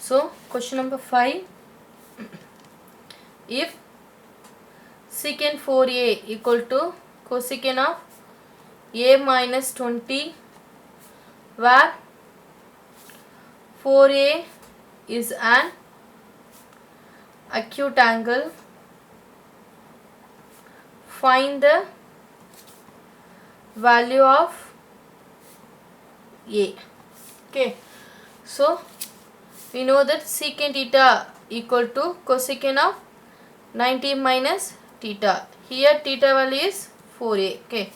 So question number 5, if secant 4a equal to cosecant of a minus 20, where 4a is an acute angle, find the value of a. Okay, so we know that secant theta equal to cosecant of 90 minus theta. Here theta value is 4a. Okay,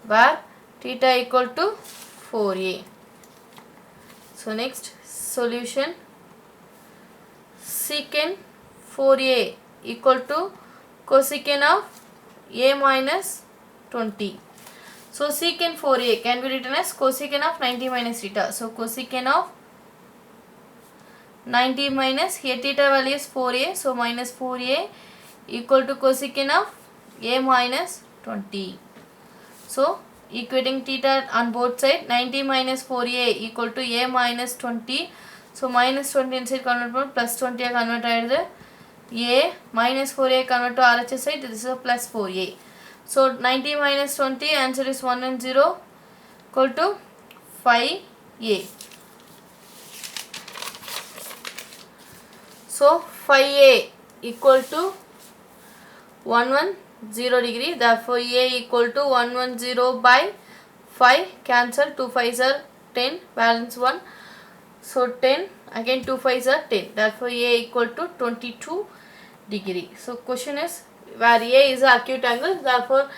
where theta equal to 4a. So next solution, secant 4a equal to cosecant of a minus 20. So secant 4a can be written as cosecant of 90 minus theta. So cosecant of 90 minus, here theta value is 4a, so minus 4a equal to cosecant of a minus 20. So equating theta on both sides, 90 minus 4a equal to a minus 20. So minus 20 inside convert to plus 20 convert ಆಗಿದೆ. a minus 4a convert to RHS side, this is a plus 4a. So 90 minus 20, answer is 1 and 0 equal to 5a. So 5a equal to 110 degree, therefore a equal to 110 by 5, cancel, 2 5s are 10, balance 1, so 10, again 2 5s are 10, therefore a equal to 22 degree. So question is, where a is an acute angle, therefore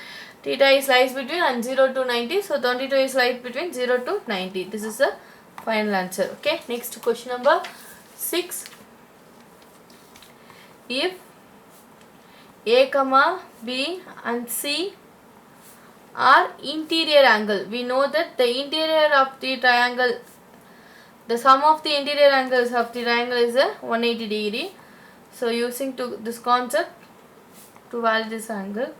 theta is lies between and 0 to 90, so 22 is lies between 0 to 90. This is the final answer. Okay, next question number 6, if a comma b and c are interior angle, we know that the interior of the triangle, the sum of the interior angles of the triangle is a 180 degree. So using this concept to validate this angle,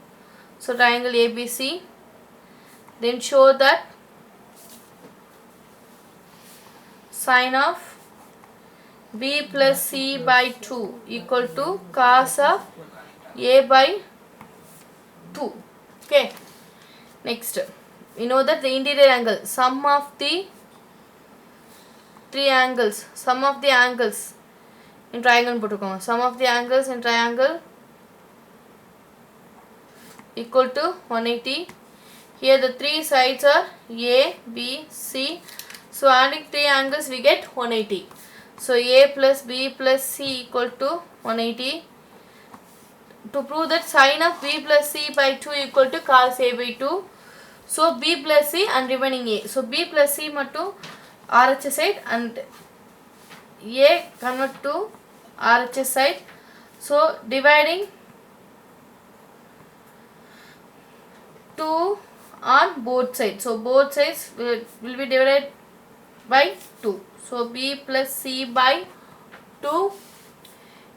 so triangle ABC, then show that sine of b plus c by 2 equal to cos of a by 2. Okay, next we know that the interior angle, sum of the angles in triangle, sum of the angles in triangle equal to 180. Here the 3 sides are A, B, C. So adding 3 angles we get 180. So A plus B plus C equal to 180. To prove that sine of B plus C by 2 equal to cos A by 2. So B plus C and remaining A. So B plus C mattu RHS side and A convert to RHS side. So dividing 2 on both sides. So both sides will be divided by 2. So B plus C by 2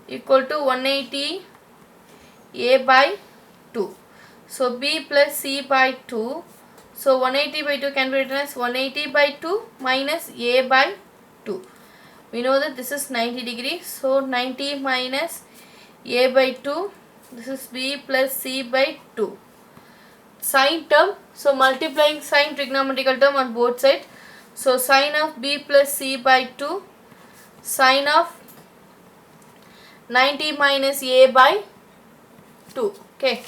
equal to 180 A by 2. So B plus C by 2. So 180 by 2 can be written as 180 by 2 minus A by 2. We know that this is 90 degrees. So 90 minus A by 2. This is B plus C by 2. Sine term. So multiplying sine trigonometrical term on both sides. So sine of B plus C by 2. Sine of 90 minus A by 2. Okay.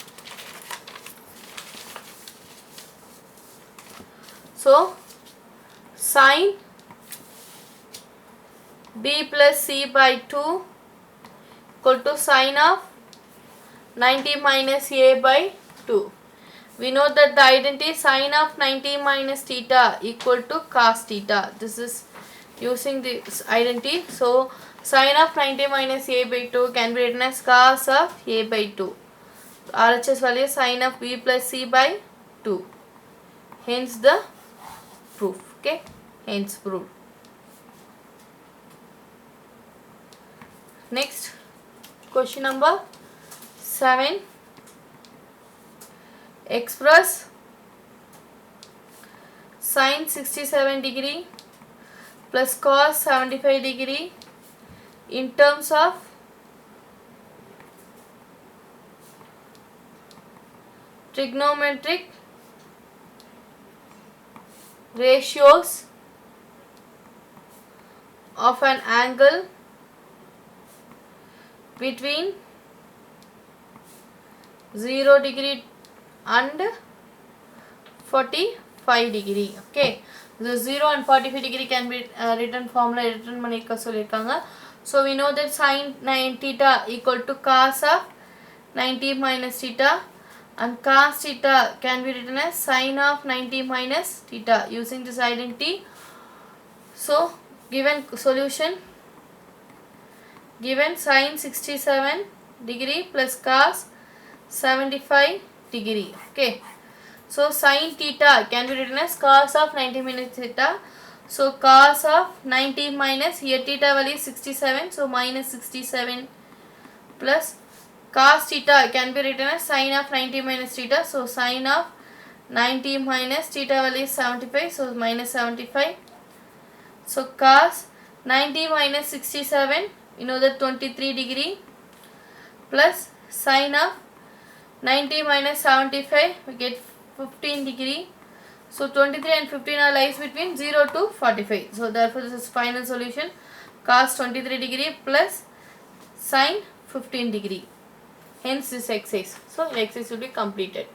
So sine B plus C by 2 equal to sine of 90 minus A by 2. We know that the identity sine of 90 minus theta equal to cos theta. This is using this identity. So sine of 90 minus A by 2 can be written as cos of A by 2. RHS value is sine of B plus C by 2. Hence the proof. Okay. Hence proved. Next question number 7. Express sine 67 degree plus cos 75 degree in terms of trigonometric ratios of an angle between 0 degree and 45 degree. Okay, the 0 and 45 degree can be written formula written பண்ணிருக்க சொல்லிருக்காங்க. So we know that sin 9 theta equal to cos of 90 minus theta, and cos theta can be written as sin of 90 minus theta using this identity. So given solution, given sin 67 degree plus cos 75 degree. Okay, so sin theta can be written as cos of 90 minus theta. So cos of 90 minus, here theta value is 67, so minus 67 plus cos theta can be written as sin of 90 minus theta. So sin of 90 minus theta value is 75, so minus 75. So cos 90 minus 67, you know that 23 degree, plus sin of 90 minus 75, we get 15 degree. So 23 and 15 are lies between 0 to 45. So therefore this is final solution, cos 23 degree plus sin 15 degree. Hence this exercise. So exercise will be completed.